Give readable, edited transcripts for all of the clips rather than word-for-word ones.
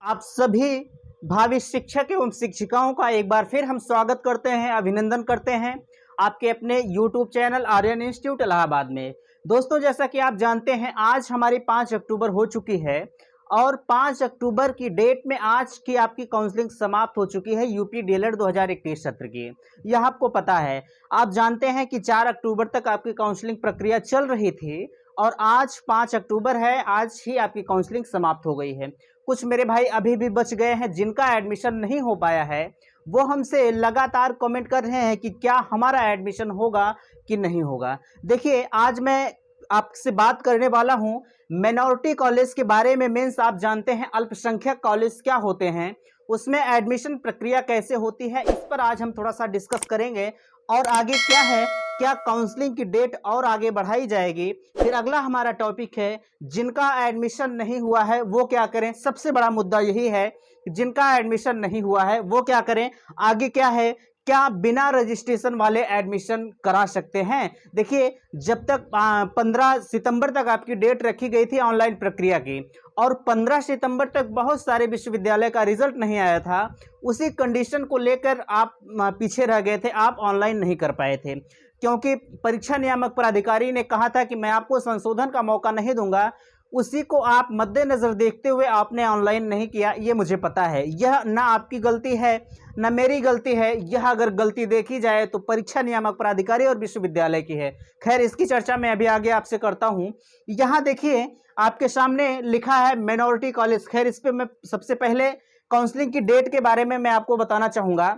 आप सभी भावी शिक्षक एवं शिक्षिकाओं का एक बार फिर हम स्वागत करते हैं, अभिनंदन करते हैं आपके अपने YouTube channel Aryan institute Allahabad में। दोस्तों, जैसा कि आप जानते हैं, आज हमारी 5 अक्टूबर हो चुकी है और 5 अक्टूबर की डेट में आज की आपकी काउंसलिंग समाप्त हो चुकी है यूपी डीएलएड 2021 सत्र की। यह आपको पता है। आप जानते हैं कि 4 अक्टूबर तक आपकी काउंसलिंग प्रक्रिया चल रही थी और आज 5 अक्टूबर है, आज ही आपकी काउंसलिंग समाप्त हो गई है। कुछ मेरे भाई अभी भी बच गए हैं जिनका एडमिशन नहीं हो पाया है, वो हमसे लगातार कमेंट कर रहे हैं कि क्या हमारा एडमिशन होगा कि नहीं होगा। देखिए, आज मैं आपसे बात करने वाला हूं माइनॉरिटी कॉलेज के बारे में। मीन्स आप जानते हैं अल्पसंख्यक कॉलेज क्या होते हैं, उसमें एडमिशन प्रक्रिया कैसे होती है, इस पर आज हम थोड़ा सा डिस्कस करेंगे। और आगे क्या है, क्या काउंसलिंग की डेट और आगे बढ़ाई जाएगी। फिर अगला हमारा टॉपिक है जिनका एडमिशन नहीं हुआ है वो क्या करें। सबसे बड़ा मुद्दा यही है, जिनका एडमिशन नहीं हुआ है वो क्या करें। आगे क्या है, क्या बिना रजिस्ट्रेशन वाले एडमिशन करा सकते हैं। देखिए, जब तक 15 सितंबर तक आपकी डेट रखी गई थी ऑनलाइन प्रक्रिया की और 15 सितंबर तक बहुत सारे विश्वविद्यालय का रिजल्ट नहीं आया था, उसी कंडीशन को लेकर आप पीछे रह गए थे, आप ऑनलाइन नहीं कर पाए थे क्योंकि परीक्षा नियामक प्राधिकारी ने कहा था कि मैं आपको संशोधन का मौका नहीं दूंगा। उसी को आप मद्देनजर देखते हुए आपने ऑनलाइन नहीं किया, ये मुझे पता है। यह ना आपकी गलती है ना मेरी गलती है, यह अगर गलती देखी जाए तो परीक्षा नियामक प्राधिकारी और विश्वविद्यालय की है। खैर, इसकी चर्चा मैं अभी आगे आपसे करता हूं। यहाँ देखिए, आपके सामने लिखा है माइनॉरिटी कॉलेज। खैर, इस पर मैं सबसे पहले काउंसलिंग की डेट के बारे में मैं आपको बताना चाहूँगा।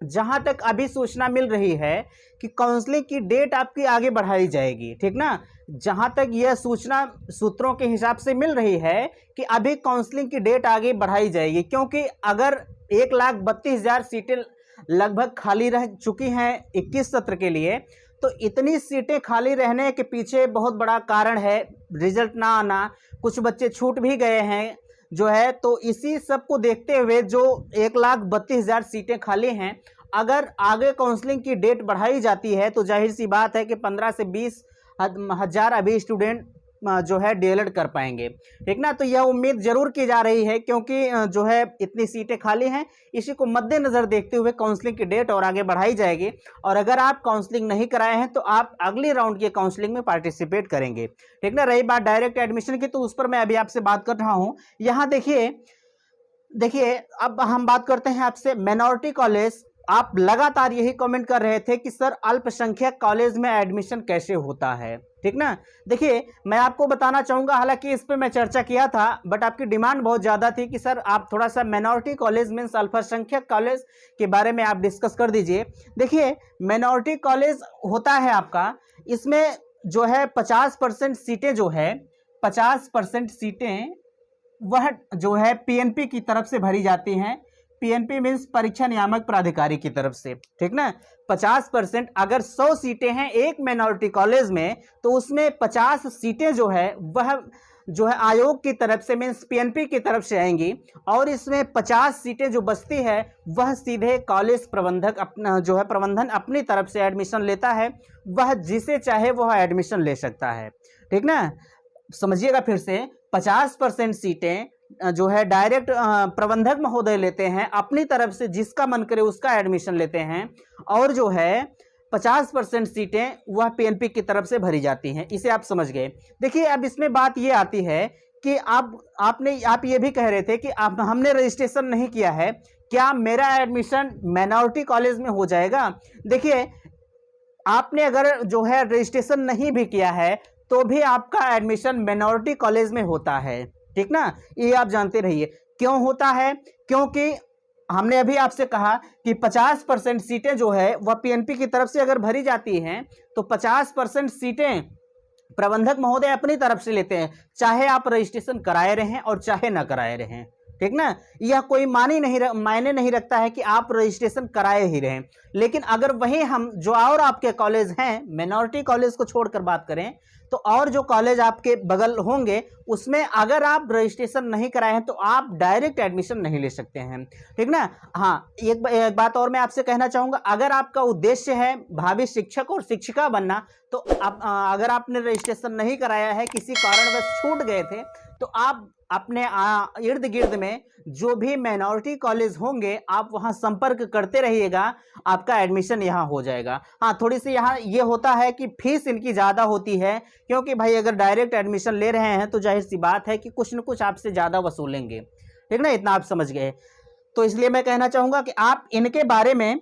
जहां तक अभी सूचना मिल रही है कि काउंसलिंग की डेट आपकी आगे बढ़ाई जाएगी, ठीक ना। जहां तक यह सूचना सूत्रों के हिसाब से मिल रही है कि अभी काउंसलिंग की डेट आगे बढ़ाई जाएगी, क्योंकि अगर 1,32,000 सीटें लगभग खाली रह चुकी हैं 21 सत्र के लिए, तो इतनी सीटें खाली रहने के पीछे बहुत बड़ा कारण है रिजल्ट ना आना। कुछ बच्चे छूट भी गए हैं जो है, तो इसी सब को देखते हुए जो 1,32,000 सीटें खाली हैं, अगर आगे काउंसलिंग की डेट बढ़ाई जाती है तो जाहिर सी बात है कि 15 से 20 हजार अभी स्टूडेंट जो है डीएलएड कर पाएंगे, ठीक ना। तो यह उम्मीद जरूर की जा रही है क्योंकि जो है इतनी सीटें खाली हैं, इसी को मद्देनजर देखते हुए काउंसलिंग की डेट और आगे बढ़ाई जाएगी। और अगर आप काउंसलिंग नहीं कराए हैं तो आप अगले राउंड की काउंसलिंग में पार्टिसिपेट करेंगे, ठीक ना। रही बात डायरेक्ट एडमिशन की, तो उस पर मैं अभी आपसे बात कर रहा हूं। यहाँ देखिए, अब हम बात करते हैं आपसे माइनॉरिटी कॉलेज। आप लगातार यही कमेंट कर रहे थे कि सर अल्पसंख्यक कॉलेज में एडमिशन कैसे होता है, ठीक ना। देखिए, मैं आपको बताना चाहूंगा, हालांकि इस पे मैं चर्चा किया था बट आपकी डिमांड बहुत ज़्यादा थी कि सर आप थोड़ा सा माइनॉरिटी कॉलेज मीन्स अल्पसंख्यक कॉलेज के बारे में आप डिस्कस कर दीजिए। देखिए, माइनॉरिटी कॉलेज होता है आपका, इसमें जो है 50% सीटें जो है 50% सीटें वह जो है पीएनपी की तरफ से भरी जाती हैं। पीएनपी मीन्स परीक्षा नियामक प्राधिकारी की तरफ से, ठीक ना। 50%, अगर 100 सीटें हैं एक माइनॉरिटी कॉलेज में, तो उसमें 50 सीटें जो है वह जो है आयोग की तरफ से मीन्स पीएनपी की तरफ से आएंगी। और इसमें 50 सीटें जो बचती है वह सीधे कॉलेज प्रबंधक अपना जो है प्रबंधन अपनी तरफ से एडमिशन लेता है। वह जिसे चाहे वह एडमिशन ले सकता है, ठीक ना। समझिएगा फिर से, 50% सीटें जो है डायरेक्ट प्रबंधक महोदय लेते हैं अपनी तरफ से, जिसका मन करे उसका एडमिशन लेते हैं। और जो है 50% सीटें वह पीएनपी की तरफ से भरी जाती हैं। इसे आप समझ गए। देखिए, अब इसमें बात ये आती है कि आप ये भी कह रहे थे कि हमने रजिस्ट्रेशन नहीं किया है, क्या मेरा एडमिशन माइनॉरिटी कॉलेज में हो जाएगा। देखिए, आपने अगर जो है रजिस्ट्रेशन नहीं भी किया है तो भी आपका एडमिशन माइनॉरिटी कॉलेज में होता है, ठीक ना। ये आप जानते रहिए। क्यों होता है, क्योंकि हमने अभी आपसे कहा कि 50% सीटें जो है वह पीएनपी की तरफ से अगर भरी जाती हैं तो 50% सीटें प्रबंधक महोदय अपनी तरफ से लेते हैं, चाहे आप रजिस्ट्रेशन कराए रहें और चाहे ना कराए रहें, ठीक ना। यह कोई मायने नहीं रखता है कि आप रजिस्ट्रेशन कराए ही रहें। लेकिन अगर वही हम जो और आपके कॉलेज हैं, माइनॉरिटी कॉलेज को छोड़कर बात करें, तो और जो कॉलेज आपके बगल होंगे उसमें अगर आप रजिस्ट्रेशन नहीं कराए हैं तो आप डायरेक्ट एडमिशन नहीं ले सकते हैं, ठीक ना। हाँ, एक बात और मैं आपसे कहना चाहूँगा, अगर आपका उद्देश्य है भावी शिक्षक और शिक्षिका बनना, तो अगर आपने रजिस्ट्रेशन नहीं कराया है, किसी कारणवश छूट गए थे, तो आप अपने इर्द गिर्द में जो भी माइनॉरिटी कॉलेज होंगे आप वहां संपर्क करते रहिएगा, आपका एडमिशन यहाँ हो जाएगा। हाँ, थोड़ी सी यहाँ ये होता है कि फीस इनकी ज़्यादा होती है, क्योंकि भाई अगर डायरेक्ट एडमिशन ले रहे हैं तो जाहिर सी बात है कि कुछ न कुछ आपसे ज़्यादा वसूलेंगे, ठीक ना, इतना आप समझ गए। तो इसलिए मैं कहना चाहूँगा कि आप इनके बारे में,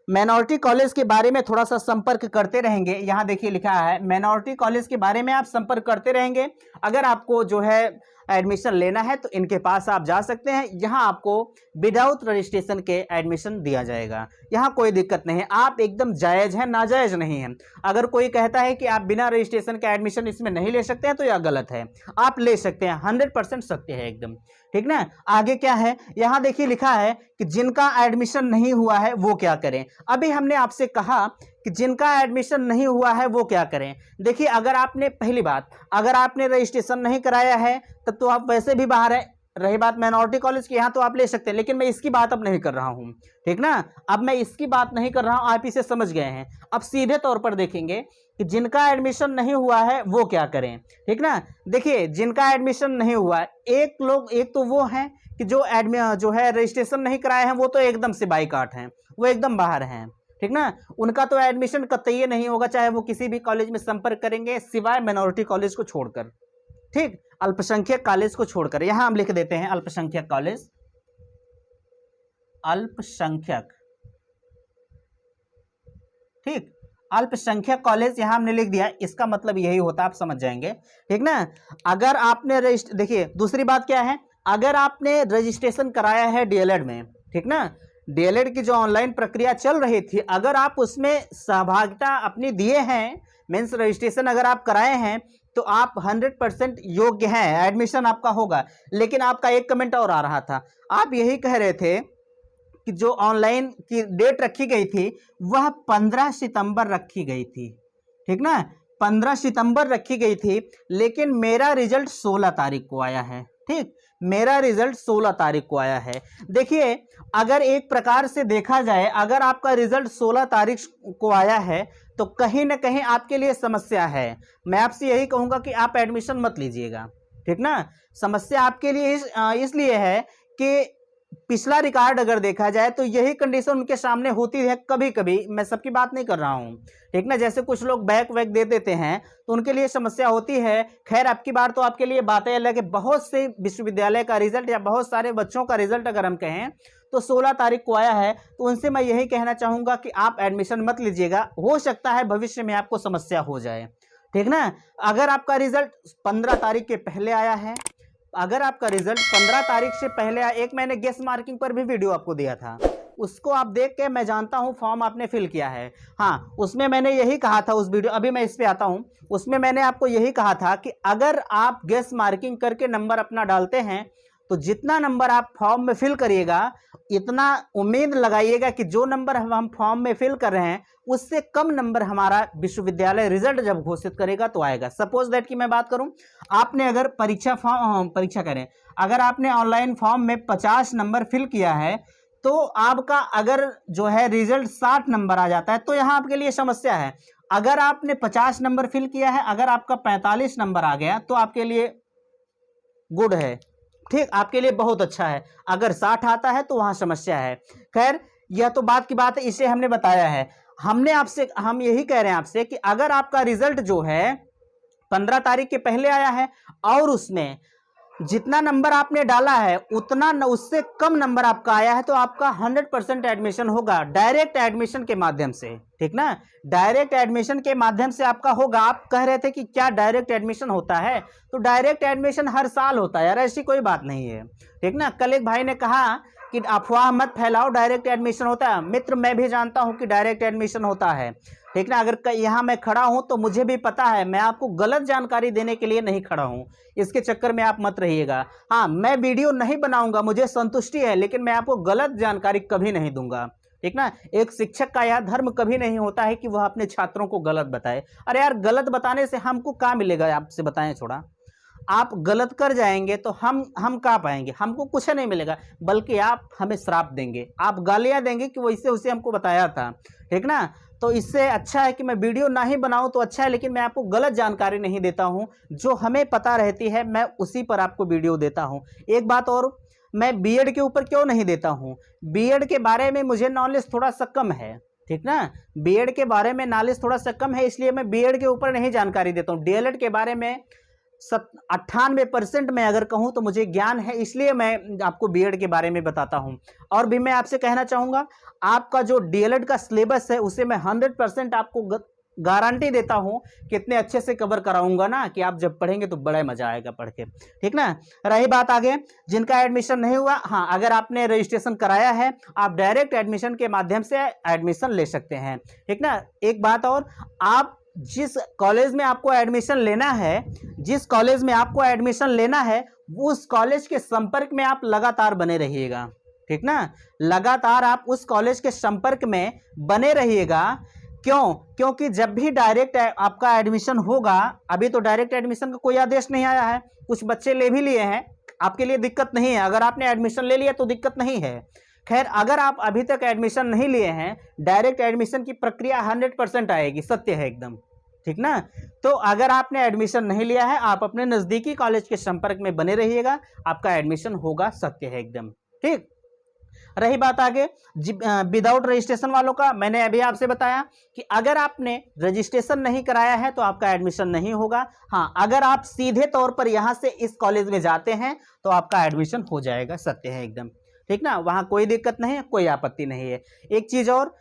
माइनॉरिटी कॉलेज के बारे में थोड़ा सा संपर्क करते रहेंगे। यहाँ देखिए लिखा है माइनॉरिटी कॉलेज के बारे में आप संपर्क करते रहेंगे। अगर आपको जो है एडमिशन लेना है तो इनके पास आप जा सकते हैं। यहाँ आपको विदाउट रजिस्ट्रेशन के एडमिशन दिया जाएगा, यहाँ कोई दिक्कत नहीं है। आप एकदम जायज़ हैं, नाजायज़ नहीं है। अगर कोई कहता है कि आप बिना रजिस्ट्रेशन के एडमिशन इसमें नहीं ले सकते हैं तो यह गलत है, आप ले सकते हैं, 100% सत्य है एकदम, ठीक ना। आगे क्या है, यहाँ देखिए लिखा है कि जिनका एडमिशन नहीं हुआ है वो क्या करें। अभी हमने आपसे कहा कि जिनका एडमिशन नहीं हुआ है वो क्या करें। देखिए, अगर आपने, पहली बात, अगर आपने रजिस्ट्रेशन नहीं कराया है तब तो आप वैसे भी बाहर है। रही बात माइनॉरिटी कॉलेज की, यहाँ तो आप ले सकते हैं, लेकिन मैं इसकी बात अब नहीं कर रहा हूँ, ठीक ना। अब मैं इसकी बात नहीं कर रहा हूँ, आप इसे समझ गए हैं। अब सीधे तौर पर देखेंगे कि जिनका एडमिशन नहीं हुआ है वो क्या करें, ठीक ना। देखिए, जिनका एडमिशन नहीं हुआ है, एक तो वो हैं कि जो है रजिस्ट्रेशन नहीं कराए हैं, वो तो एकदम से बाइकाट हैं, वो एकदम बाहर हैं, ठीक ना। उनका तो एडमिशन कतई नहीं होगा, चाहे वो किसी भी कॉलेज में संपर्क करेंगे, सिवाय माइनॉरिटी कॉलेज को छोड़कर, ठीक, अल्पसंख्यक कॉलेज को छोड़कर। यहां हम लिख देते हैं अल्पसंख्यक कॉलेज, अल्पसंख्यक, ठीक, अल्पसंख्यक कॉलेज यहां हमने लिख दिया। इसका मतलब यही होता है, आप समझ जाएंगे, ठीक ना। अगर आपने देखिए दूसरी बात क्या है, अगर आपने रजिस्ट्रेशन कराया है डीएलएड में, ठीक ना, डीएलएड की जो ऑनलाइन प्रक्रिया चल रही थी, अगर आप उसमें सहभागिता अपनी दिए हैं, मीन्स रजिस्ट्रेशन अगर आप कराए हैं, तो आप 100% योग्य हैं, एडमिशन आपका होगा। लेकिन आपका एक कमेंट और आ रहा था, आप यही कह रहे थे कि जो ऑनलाइन की डेट रखी गई थी वह 15 सितंबर रखी गई थी, ठीक ना, 15 सितंबर रखी गई थी, लेकिन मेरा रिजल्ट 16 तारीख को आया है, ठीक, मेरा रिजल्ट 16 तारीख को आया है। देखिए, अगर एक प्रकार से देखा जाए, अगर आपका रिजल्ट 16 तारीख को आया है तो कहीं ना कहीं आपके लिए समस्या है। मैं आपसे यही कहूंगा कि आप एडमिशन मत लीजिएगा, ठीक ना। समस्या आपके लिए इसलिए है कि पिछला रिकॉर्ड अगर देखा जाए तो यही कंडीशन उनके सामने होती है कभी कभी, मैं सबकी बात नहीं कर रहा हूं, ठीक ना। जैसे कुछ लोग बैक वैक दे देते हैं तो उनके लिए समस्या होती है। खैर, अब की बार तो आपके लिए बातें अलग है। बहुत से विश्वविद्यालय का रिजल्ट या बहुत सारे बच्चों का रिजल्ट अगर हम कहें तो 16 तारीख को आया है, तो उनसे मैं यही कहना चाहूंगा कि आप एडमिशन मत लीजिएगा, हो सकता है भविष्य में आपको समस्या हो जाए, ठीक ना। अगर आपका रिजल्ट 15 तारीख के पहले आया है, अगर आपका रिजल्ट 15 तारीख से पहले आया, एक मैंने गेस मार्किंग पर भी वीडियो आपको दिया था, उसको आप देख के, मैं जानता हूं फॉर्म आपने फिल किया है, हाँ, उसमें मैंने यही कहा था, उस वीडियो, अभी मैं इस पे आता हूं, उसमें मैंने आपको यही कहा था कि अगर आप गेस मार्किंग करके नंबर अपना डालते हैं तो जितना नंबर आप फॉर्म में फिल करिएगा, इतना उम्मीद लगाइएगा कि जो नंबर हम फॉर्म में फिल कर रहे हैं उससे कम नंबर हमारा विश्वविद्यालय रिजल्ट जब घोषित करेगा तो आएगा। सपोज दैट कि मैं बात करूं, आपने अगर परीक्षा करें, अगर आपने ऑनलाइन फॉर्म में 50 नंबर फिल किया है, तो आपका अगर जो है रिजल्ट 60 नंबर आ जाता है तो यहाँ आपके लिए समस्या है। अगर आपने 50 नंबर फिल किया है, अगर आपका 45 नंबर आ गया तो आपके लिए गुड है, ठीक, आपके लिए बहुत अच्छा है। अगर 60 आता है तो वहां समस्या है। खैर, यह तो बात की बात है, इसे हमने बताया है। हम यही कह रहे हैं आपसे कि अगर आपका रिजल्ट जो है 15 तारीख के पहले आया है और उसमें जितना नंबर आपने डाला है उससे कम नंबर आपका आया है, तो आपका 100% एडमिशन होगा डायरेक्ट एडमिशन के माध्यम से, ठीक ना, डायरेक्ट एडमिशन के माध्यम से आपका होगा। आप कह रहे थे कि क्या डायरेक्ट एडमिशन होता है, तो डायरेक्ट एडमिशन हर साल होता है यार, ऐसी कोई बात नहीं है, ठीक ना। कल एक भाई ने कहा कि अफवाह मत फैलाओ, डायरेक्ट एडमिशन होता है। मित्र, मैं भी जानता हूं कि डायरेक्ट एडमिशन होता है, ठीक ना। अगर यहाँ मैं खड़ा हूं तो मुझे भी पता है, मैं आपको गलत जानकारी देने के लिए नहीं खड़ा हूं, इसके चक्कर में आप मत रहिएगा। हाँ, मैं वीडियो नहीं बनाऊंगा, मुझे संतुष्टि है, लेकिन मैं आपको गलत जानकारी कभी नहीं दूंगा, ठीक ना। एक शिक्षक का यह धर्म कभी नहीं होता है कि वह अपने छात्रों को गलत बताए। अरे यार, गलत बताने से हमको क्या मिलेगा, आपसे बताएं छोड़ा। आप गलत कर जाएंगे तो हम कहाँ पाएंगे, हमको कुछ नहीं मिलेगा, बल्कि आप हमें श्राप देंगे, आप गालियां देंगे कि वैसे उसे हमको बताया था, ठीक ना। तो इससे अच्छा है कि मैं वीडियो ना ही बनाऊं तो अच्छा है, लेकिन मैं आपको गलत जानकारी नहीं देता हूं, जो हमें पता रहती है मैं उसी पर आपको वीडियो देता हूं। एक बात और, मैं बीएड के ऊपर क्यों नहीं देता हूं, बीएड के बारे में मुझे नॉलेज थोड़ा सा कम है, ठीक ना। बीएड के बारे में नॉलेज थोड़ा सा कम है, इसलिए मैं बीएड के ऊपर नहीं जानकारी देता हूं। डीएलएड के बारे में 98% में अगर कहूं तो मुझे ज्ञान है, इसलिए मैं आपको बीएड के बारे में बताता हूं। और भी मैं आपसे कहना चाहूंगा, आपका जो डीएलएड का सिलेबस है उसे मैं 100% आपको गारंटी देता हूं कि इतने अच्छे से कवर कराऊंगा ना कि आप जब पढ़ेंगे तो बड़ा मजा आएगा पढ़ के, ठीक ना। रही बात आगे जिनका एडमिशन नहीं हुआ, हाँ अगर आपने रजिस्ट्रेशन कराया है आप डायरेक्ट एडमिशन के माध्यम से एडमिशन ले सकते हैं, ठीक ना। एक बात और, आप जिस कॉलेज में आपको एडमिशन लेना है, जिस कॉलेज में आपको एडमिशन लेना है उस कॉलेज के संपर्क में आप लगातार बने रहिएगा, ठीक ना। लगातार आप उस कॉलेज के संपर्क में बने रहिएगा। क्यों? क्योंकि जब भी डायरेक्ट आपका एडमिशन होगा, अभी तो डायरेक्ट एडमिशन का कोई आदेश नहीं आया है, कुछ बच्चे ले भी लिए हैं, आपके लिए दिक्कत नहीं है, अगर आपने एडमिशन ले लिया तो दिक्कत नहीं है। खैर अगर आप अभी तक एडमिशन नहीं लिए हैं, डायरेक्ट एडमिशन की प्रक्रिया 100% आएगी, सत्य है एकदम, ठीक ना। तो अगर आपने एडमिशन नहीं लिया है, आप अपने नजदीकी कॉलेज के संपर्क में बने रहिएगा, आपका एडमिशन होगा, सत्य है एकदम, ठीक। रही बात आगे विदाउट रजिस्ट्रेशन वालों का, मैंने अभी आपसे बताया कि अगर आपने रजिस्ट्रेशन नहीं कराया है तो आपका एडमिशन नहीं होगा। हाँ अगर आप सीधे तौर पर यहां से इस कॉलेज में जाते हैं तो आपका एडमिशन हो जाएगा, सत्य है एकदम, ठीक ना। वहां कोई दिक्कत नहीं है, कोई आपत्ति नहीं है। एक चीज और,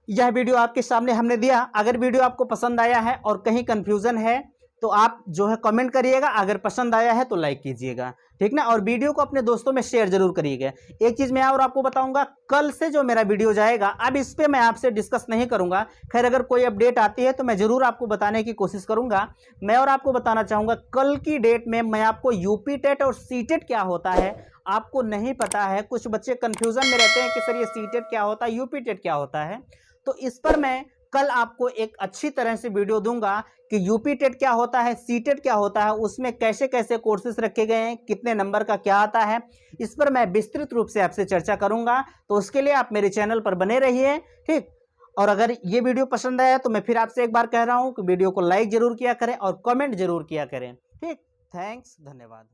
यह वीडियो आपके सामने हमने दिया, अगर वीडियो आपको पसंद आया है और कहीं कंफ्यूजन है तो आप जो है कमेंट करिएगा, अगर पसंद आया है तो लाइक कीजिएगा, ठीक ना। और वीडियो को अपने दोस्तों में शेयर जरूर करिएगा। एक चीज मैं और आपको बताऊंगा, कल से जो मेरा वीडियो जाएगा, अब इस पे मैं आपसे डिस्कस नहीं करूंगा, खैर अगर कोई अपडेट आती है तो मैं जरूर आपको बताने की कोशिश करूंगा। मैं और आपको बताना चाहूंगा, कल की डेट में मैं आपको यूपी टेट और सीटेट क्या होता है आपको नहीं पता है, कुछ बच्चे कंफ्यूजन में रहते हैं कि सर ये सीटेट क्या होता है, यूपी टेट क्या होता है, तो इस पर मैं कल आपको एक अच्छी तरह से वीडियो दूंगा कि यूपी टेट क्या होता है, सीटेट क्या होता है, उसमें कैसे कैसे कोर्सेज रखे गए हैं, कितने नंबर का क्या आता है, इस पर मैं विस्तृत रूप से आपसे चर्चा करूंगा। तो उसके लिए आप मेरे चैनल पर बने रहिए, ठीक। और अगर ये वीडियो पसंद आया तो मैं फिर आपसे एक बार कह रहा हूं कि वीडियो को लाइक जरूर किया करें और कमेंट जरूर किया करें, ठीक। थैंक्स, धन्यवाद।